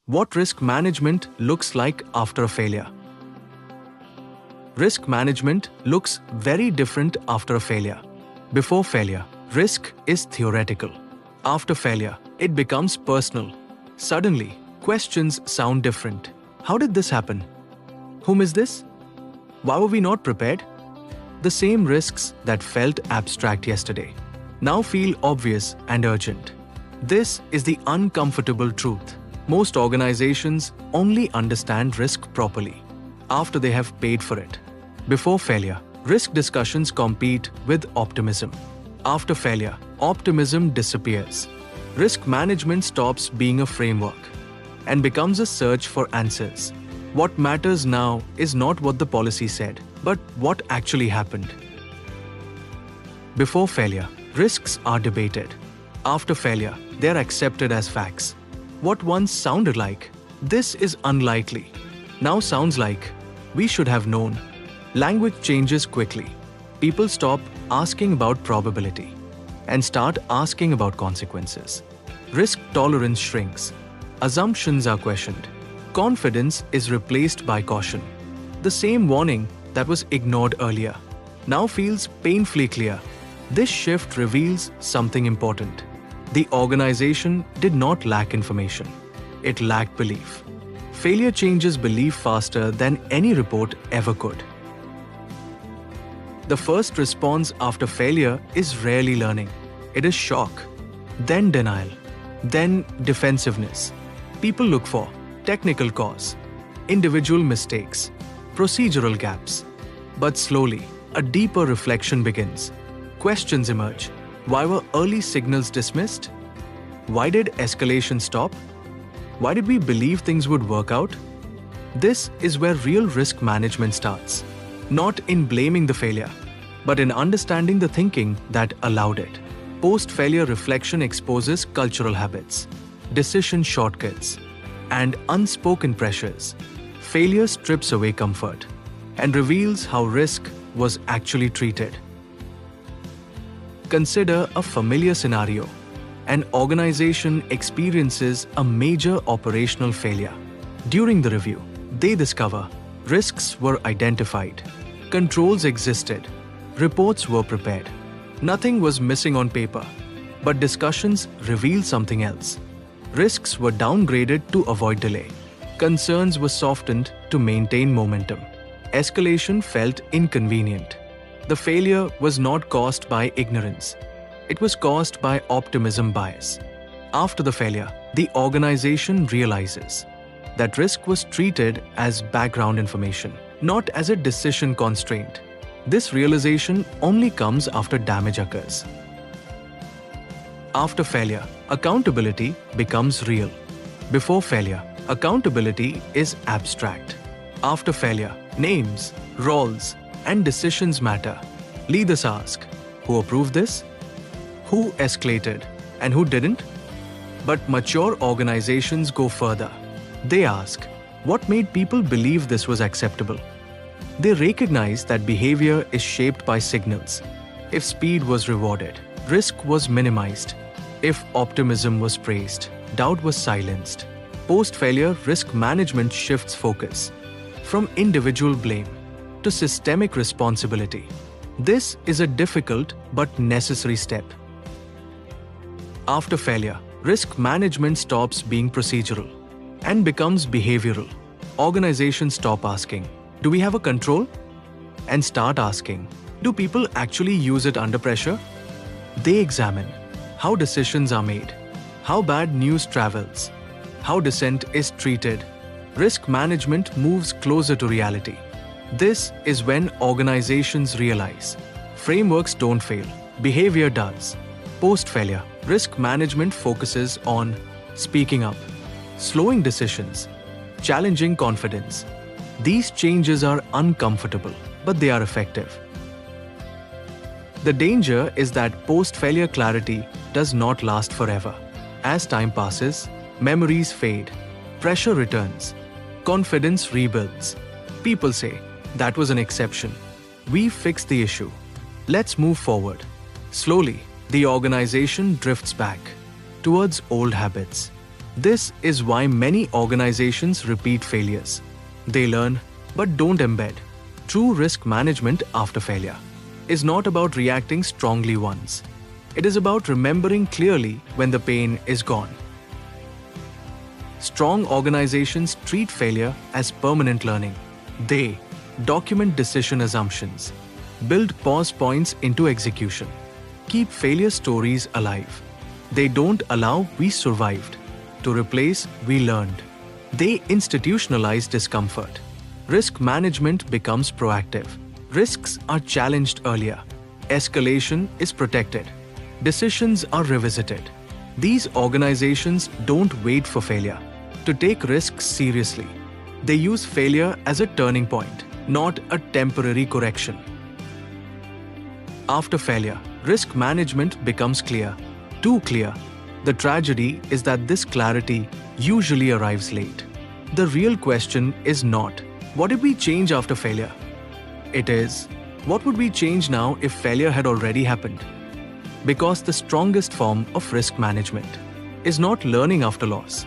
What risk management looks like after a failure. Risk management looks very different after a failure. Before failure, risk is theoretical. After failure, it becomes personal. Suddenly, questions sound different. How did this happen? Whom is this? Why were we not prepared? The same risks that felt abstract yesterday now feel obvious and urgent. This is the uncomfortable truth. Most organizations only understand risk properly after they have paid for it. Before failure, risk discussions compete with optimism. After failure, optimism disappears. Risk management stops being a framework and becomes a search for answers. What matters now is not what the policy said, but what actually happened. Before failure, risks are debated. After failure, they are accepted as facts. What once sounded like, "This is unlikely," now sounds like, "We should have known." Language changes quickly. People stop asking about probability and start asking about consequences. Risk tolerance shrinks. Assumptions are questioned. Confidence is replaced by caution. The same warning that was ignored earlier now feels painfully clear. This shift reveals something important. The organization did not lack information. It lacked belief. Failure changes belief faster than any report ever could. The first response after failure is rarely learning. It is shock, then denial, then defensiveness. People look for technical cause, individual mistakes, procedural gaps. But slowly, a deeper reflection begins. Questions emerge. Why were early signals dismissed? Why did escalation stop? Why did we believe things would work out? This is where real risk management starts. Not in blaming the failure, but in understanding the thinking that allowed it. Post-failure reflection exposes cultural habits, decision shortcuts, and unspoken pressures. Failure strips away comfort and reveals how risk was actually treated. Consider a familiar scenario. An organization experiences a major operational failure. During the review, they discover risks were identified, controls existed, reports were prepared. Nothing was missing on paper, but discussions reveal something else. Risks were downgraded to avoid delay. Concerns were softened to maintain momentum. Escalation felt inconvenient. The failure was not caused by ignorance. It was caused by optimism bias. After the failure, the organization realizes that risk was treated as background information, not as a decision constraint. This realization only comes after damage occurs. After failure, accountability becomes real. Before failure, accountability is abstract. After failure, names, roles, and decisions matter. Leaders ask, who approved this? Who escalated? And who didn't? But mature organizations go further. They ask, what made people believe this was acceptable? They recognize that behavior is shaped by signals. If speed was rewarded, risk was minimized. If optimism was praised, doubt was silenced. Post-failure risk management shifts focus from individual blame to systemic responsibility. This is a difficult but necessary step. After failure, risk management stops being procedural and becomes behavioral. Organizations stop asking, do we have a control? And start asking, do people actually use it under pressure? They examine how decisions are made, how bad news travels, how dissent is treated. Risk management moves closer to reality. This is when organizations realize frameworks don't fail, behavior does. Post-failure, risk management focuses on speaking up, slowing decisions, challenging confidence. These changes are uncomfortable, but they are effective. The danger is that post-failure clarity does not last forever. As time passes, memories fade, pressure returns, confidence rebuilds. People say, that was an exception. We fixed the issue. Let's move forward. Slowly, the organization drifts back towards old habits. This is why many organizations repeat failures. They learn but don't embed. True risk management after failure is not about reacting strongly once. It is about remembering clearly when the pain is gone. Strong organizations treat failure as permanent learning. They document decision assumptions, build pause points into execution, keep failure stories alive. They don't allow "we survived" to replace "we learned." They institutionalize discomfort. Risk management becomes proactive. Risks are challenged earlier. Escalation is protected. Decisions are revisited. These organizations don't wait for failure to take risks seriously. They use failure as a turning point, not a temporary correction. After failure, risk management becomes clear. Too clear. The tragedy is that this clarity usually arrives late. The real question is not, what did we change after failure? It is, what would we change now if failure had already happened? Because the strongest form of risk management is not learning after loss.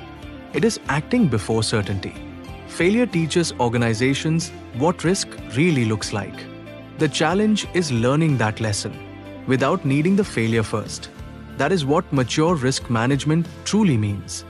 It is acting before certainty. Failure teaches organizations what risk really looks like. The challenge is learning that lesson without needing the failure first. That is what mature risk management truly means.